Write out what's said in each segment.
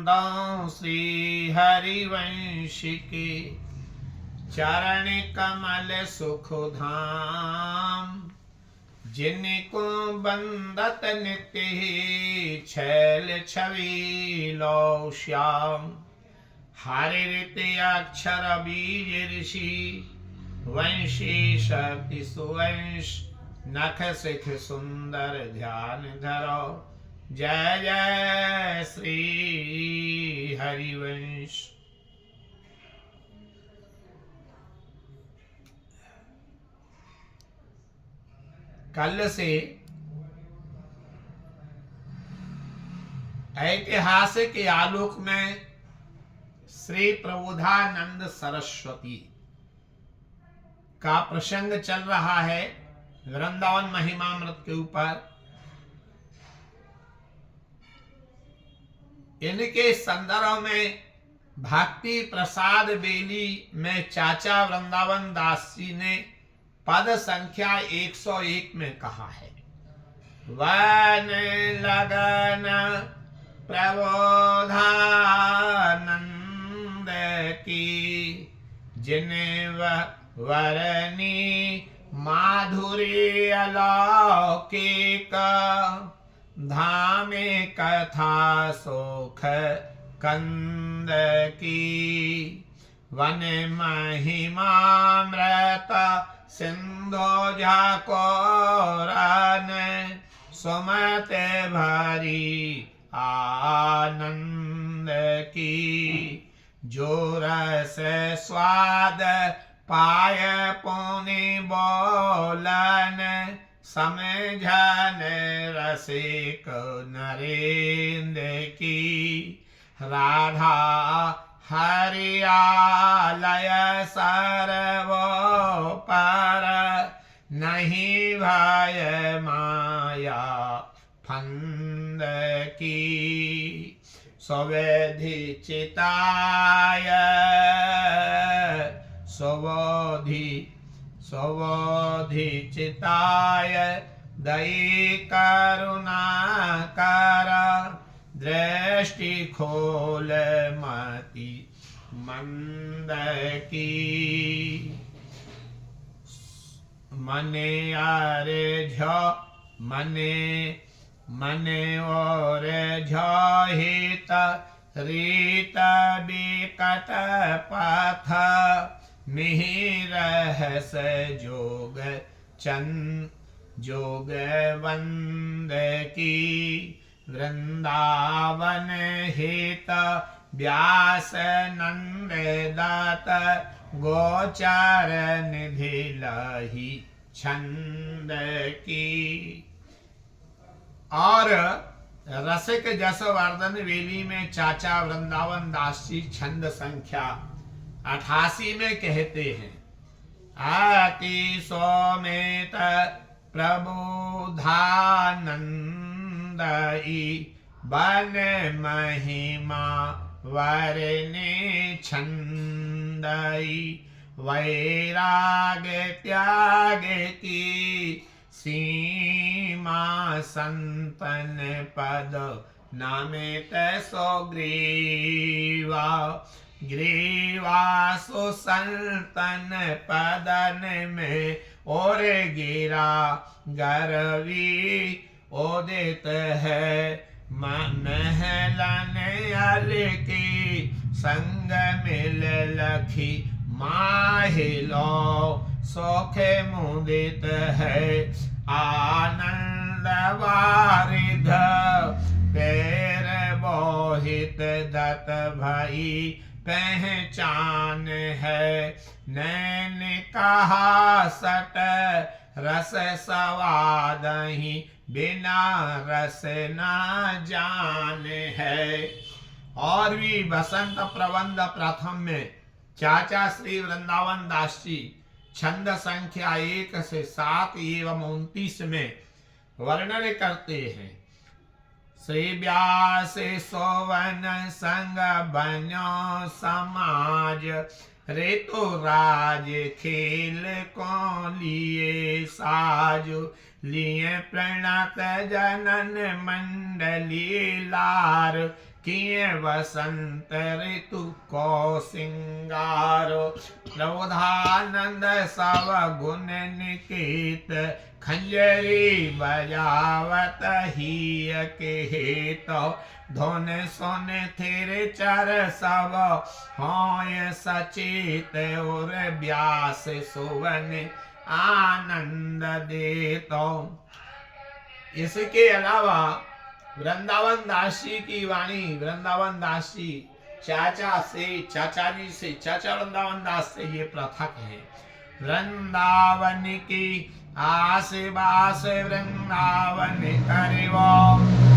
बंदों श्री हरिवंश के चरण कमल सुख धाम। जिनको बंदत नित्य ही छैल छवि लो श्याम। हरित अक्षर बीज ऋषि वंशी शक्ति सुवंश। नख सिख सुंदर ध्यान धरो जय जय श्री हरिवंश। कल से ऐतिहासिक आलोक में श्री प्रबोधानंद सरस्वती का प्रसंग चल रहा है वृंदावन महिमामृत के ऊपर। इनके संदर्भ में भक्ति प्रसाद बेली में चाचा वृंदावन दास जी ने पद संख्या 101 में कहा है, वन लगन प्रबोधानंद की जिन्हें वरनी माधुरी अलौकिक। धामे कथा सुख कंद की वन महिमामृत सिंधु झकोरन। सुमत भरी आनंद की जो रस स्वाद पाय पुनि बोलन। समझन रसिक नरेंद्र की राधा हरियालय सर्वो पर। नहीं भय माया फंद की स्ववेधि चिताय। स्वोधि चिताय दयी करुणा कर। दृष्टि खोल मति मंद की मने आरे झ मने और झहित रीत बिकट पथ। मिहिरहस जोग जोग वंद की। वृंदावन हित व्यास नंद दात। गोचार निधि लही छंद की। और रसिक जसवर्धन वेली में चाचा वृंदावन दास जी छंद संख्या 88 में कहते हैं, आति सोमेत प्रबोधानंदई बन महिमा वरने छंदई। वैराग त्याग की सीमा संतन पद नामित सो ग्रीवा। ग्रीवा सो संतन पदन में और गिरा गर्वी उदित है। महलन अल की संग मिल लखी माहिलो सोखे मुदित है। आनंद वारिध पैर बोहित दत भई पहचान है। नैन कहा सट रस सवादही बिना रस न जान है। और भी बसंत प्रबंध प्रथम में चाचा श्री वृंदावन दास जी छंद संख्या 1 से 7 एवं 29 में वर्णन करते हैं। श्री व्यास सोवन संग बनो समाज। ऋतु राज खेल को लिए साज। लिए प्रणत जनन मंडली लार। किए वसंत ऋतु को सिंगारो। प्रबोधानंद सब गुण निकेत, खंजरी बजावत ही के तो। धुन सुन थिर चर सब होय सचेत, और व्यास सुवन आनंद देतो। इसके अलावा वृंदावन दास जी की वाणी, वृंदावन दास जी चाचा जी से, चाचा वृंदावन दास से ये पृथक है। वृंदावन की आस बास वृंदावन करिवो,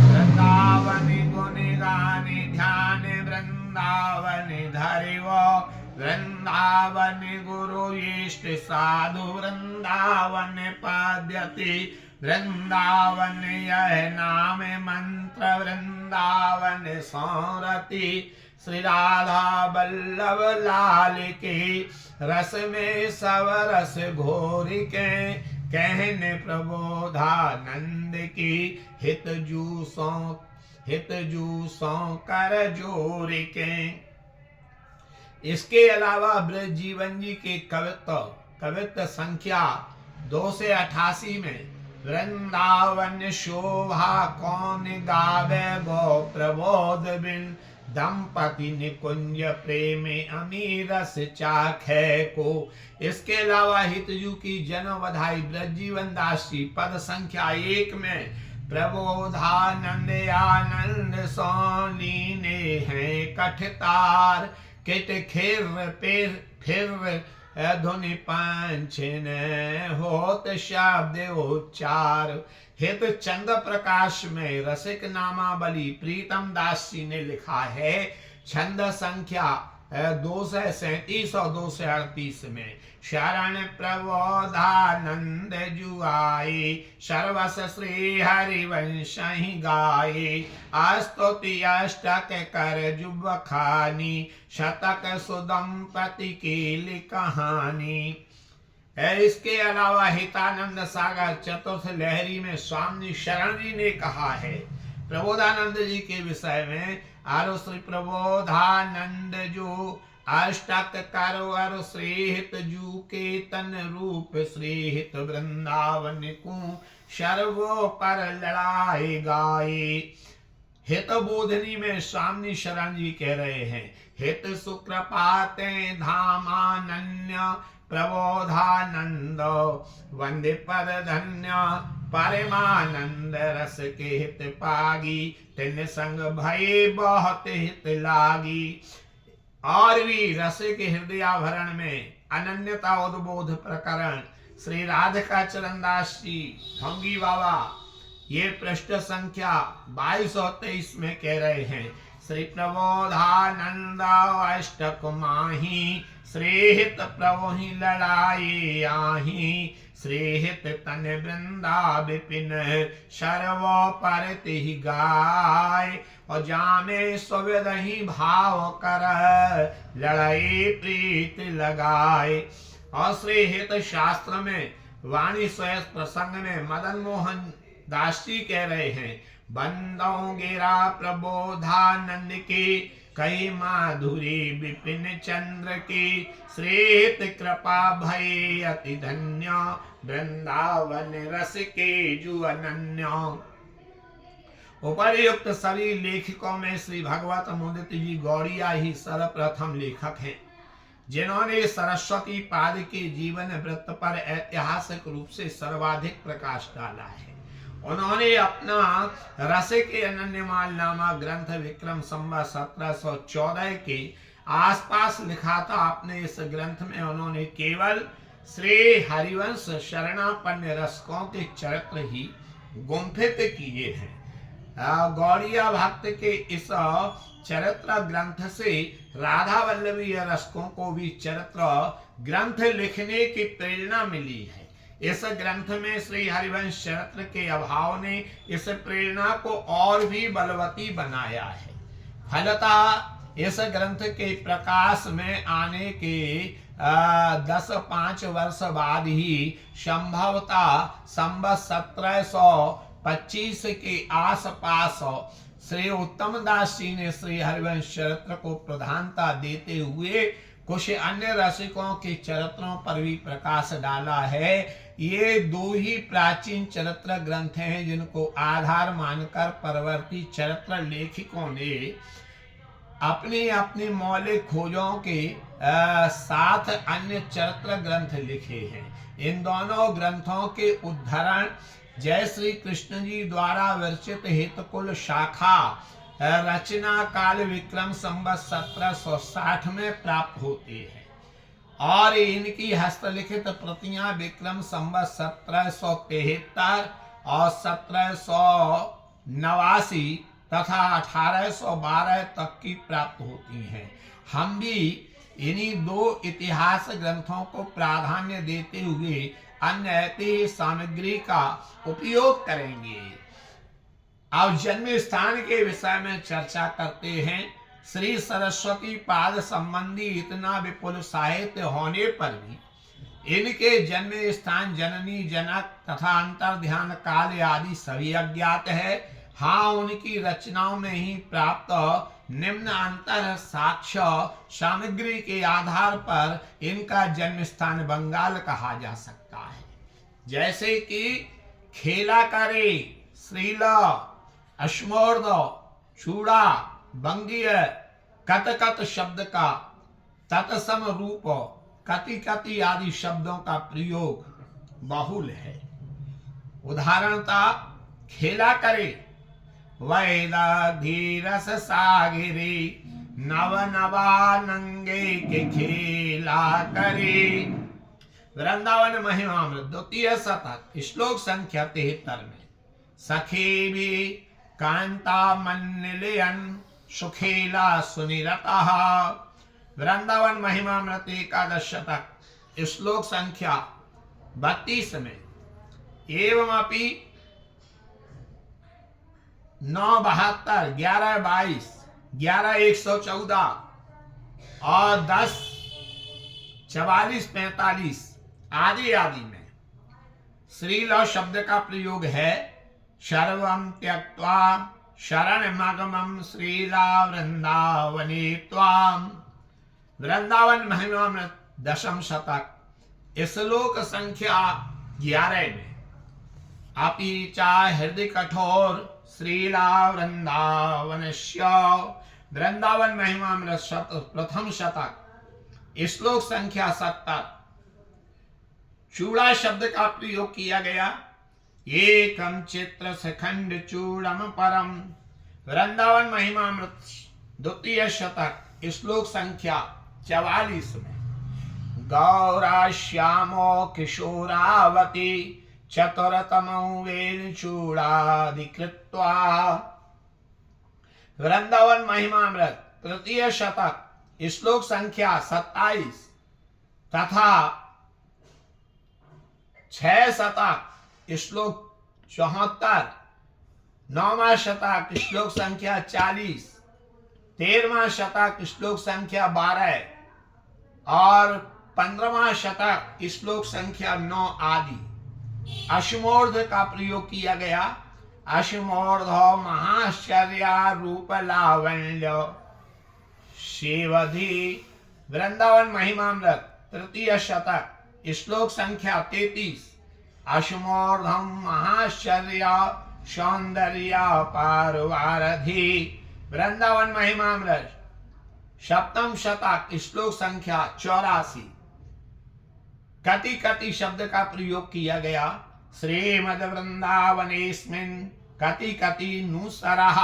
वृंदावन गुण गान ध्यान वृंदावन धरिवो। वृंदावन गुरु इष्ट साधु वृंदावन पाद्यति, वृंदावन यह नाम मंत्र वृंदावन सौरति। श्री राधा वल्लभ लाल के रस में सब रस घोर के, कहने प्रबोधानंद की हित जूसों कर जोर के। इसके अलावा ब्रज जीवन जी के कवित्व संख्या 2 से 88 में वृंदावन शोभा कौन गावे गो प्रबोध बिन, दंपति निकुंज प्रेम अमीरस चाखे को। इसके अलावा हितजू की जन्म बधाई ब्रज जीवन दास जी पद संख्या 1 में प्रबोधानंद आनंद सोलीने हैं कठतार, किट खिर फिर धुनि पंचन होत शब्द उच्चार। हित चंद प्रकाश में रसिक नामावली प्रीतम दास जी ने लिखा है, छंद संख्या 237 और 238 में। शरण प्रबोधानंद जुआई, सर्वस श्री हरिवंश ही गाये। स्तुति अष्टक कर जुब खानी, शतक सुदंपति की कहानी। इसके अलावा हितानंद सागर चतुर्थ लहरी में स्वामी शरण जी ने कहा है प्रबोधानंद जी के विषय में, आरो श्री प्रबोधानंद जो अष्टक करो अरु श्रीहित जू के तन रूप, श्रीहित वृंदावन को शर्वो पर लड़ाए गाए। हित बोधनी में स्वामी शरण जी कह रहे हैं, हित शुक्र पाते धामानन्य प्रबोधानंद, वंदे पद धन्य परमानंद रस के हित पागी, तिन संग भय बहुत हित लागी। और भी रस के हृदयाभरण में अनन्यता उद्बोध प्रकरण श्री राधिका चरण दास जी ढोंगी बाबा ये पृष्ठ संख्या 22 और 23 में कह रहे हैं, श्री प्रबोधानंद अष्टक माही, श्रीहित प्रभु ही लड़ाई आही। श्रीहित तन वृंदा विपिन शर्वो परति ही गाय, और जामे सुविध ही भाव कर लड़ाई प्रीत लगाए। और श्रीहित शास्त्र में वाणी स्वयं प्रसंग में मदन मोहन दास जी कह रहे हैं, बंदों गिरा प्रबोधानंद की कई माधुरी विपिन चंद्र की, श्रीहित कृपा भय अति धन्य वृंदावन रस के जु अनन्य। उपर्युक्त सभी लेखकों में श्री भगवत मुदित जी गौड़िया ही सर्वप्रथम लेखक हैं, जिन्होंने सरस्वती पाद के जीवन वृत्त पर ऐतिहासिक रूप से सर्वाधिक प्रकाश डाला है। उन्होंने अपना रस के अनन्यमाल नामा ग्रंथ विक्रम संवत 1714 के आसपास लिखा था। अपने इस ग्रंथ में उन्होंने केवल श्री हरिवंश शरणापन्न रसकों के चरित्र ही गुंफित किए हैं। गौड़िया भक्त के इस चरित्र ग्रंथ से राधा वल्लभी रसकों को भी चरित्र ग्रंथ लिखने की प्रेरणा मिली है। इस ग्रंथ में श्री हरिवंश चरित्र के अभाव ने इस प्रेरणा को और भी बलवती बनाया है। फलतः इस ग्रंथ के प्रकाश में आने के 10-5 वर्ष बाद ही संभवतः संवत 1725 के आसपास श्री उत्तम दास जी ने श्री हरिवंश चरित्र को प्रधानता देते हुए कुछ अन्य रसिकों के चरित्रों पर भी प्रकाश डाला है। ये दो ही प्राचीन चरित्र ग्रंथ हैं जिनको आधार मानकर परवर्ती चरित्र लेखकों ने अपनी अपनी मौलिक खोजों के साथ अन्य चरित्र ग्रंथ लिखे हैं। इन दोनों ग्रंथों के उद्धरण जय श्री कृष्ण जी द्वारा विरचित हितकुल शाखा रचना काल विक्रम संवत 1760 में प्राप्त होते हैं और इनकी हस्तलिखित प्रतियां विक्रम संवत 1773 और 1789 तथा 1812 तक की प्राप्त होती हैं। हम भी इन्हीं दो इतिहास ग्रंथों को प्राधान्य देते हुए अन्य ऐतिहासिक सामग्री का उपयोग करेंगे। अब जन्म स्थान के विषय में चर्चा करते हैं। श्री सरस्वती पाद संबंधी इतना विपुल साहित्य होने पर भी इनके जन्म स्थान जननी जनक तथा अंतर ध्यान काल आदि सभी अज्ञात है। हाँ, उनकी रचनाओं में ही प्राप्त निम्न अंतर साक्ष्य सामग्री के आधार पर इनका जन्म स्थान बंगाल कहा जा सकता है। जैसे कि खेला करे, श्रीला, अश्मोर्ध, चूड़ा, बंगीय, कत कत शब्द का तत्सम रूप कति कति आदि शब्दों का प्रयोग बहुल है। उदाहरणता खेला करे, वैदधीरस सागिरे नव नवानंगे के खेला करे। वृंदावन महिमामृत द्वितीय शतक श्लोक संख्या 73 में सखी भी कांता मन्निलयन सुखेला सुनिरतः। वृंदावन महिमामृत एकादश शतक श्लोक संख्या 32 में एवं अपि 972 11 22 11 114 और 10 44 45 आदि आदि में श्रील शब्द का प्रयोग है। सर्वं त्यक्त्वा शरणमगमं श्रीला वृंदावने त्वाम्। वृंदावन महिमामृत दशम शतक श्लोक संख्या 11 में अपि चा हृदय कठोर श्रीला वृंदावनस्य। वृंदावन महिमामृत प्रथम शतक श्लोक संख्या 70 चूड़ा शब्द का प्रयोग किया गया। एकम चित्र सखंड चूड़म परम। वृंदावन महिमामृत द्वितीय शतक श्लोक संख्या 44 में गौरा श्यामो किशोरावती चतुरतमो वेल चूड़ाधिकृत्वा। वृंदावन महिमामृत तृतीय शतक श्लोक संख्या 27 तथा 6 शतक श्लोक 74, 9वां शतक श्लोक संख्या 40, 13वां शतक श्लोक संख्या 12 और 15वां शतक श्लोक संख्या 9 आदि अश्मोर्ध का प्रयोग किया गया। अश्मोर्ध महाश्चर्या रूप लावण्य शिवधि। वृंदावन महिमामृत तृतीय शतक श्लोक संख्या 33 अश्मोर्धम महाश्चर्या सौंदर्य पारवारधि। वृंदावन महिमामृत सप्तम शतक श्लोक संख्या 84 कति कति शब्द का प्रयोग किया गया। श्रीमद वृंदावनेस्मिन् कति कति नुसरः।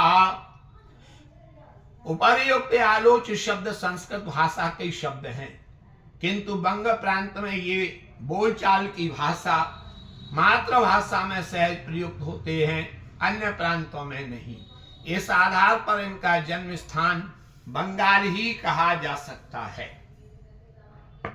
उपर्युक्त आलोच्य शब्द संस्कृत भाषा के शब्द हैं, किंतु बंग प्रांत में ये बोलचाल की भाषा मातृभाषा में सहज प्रयुक्त होते हैं, अन्य प्रांतों में नहीं। इस आधार पर इनका जन्म स्थान बंगाल ही कहा जा सकता है।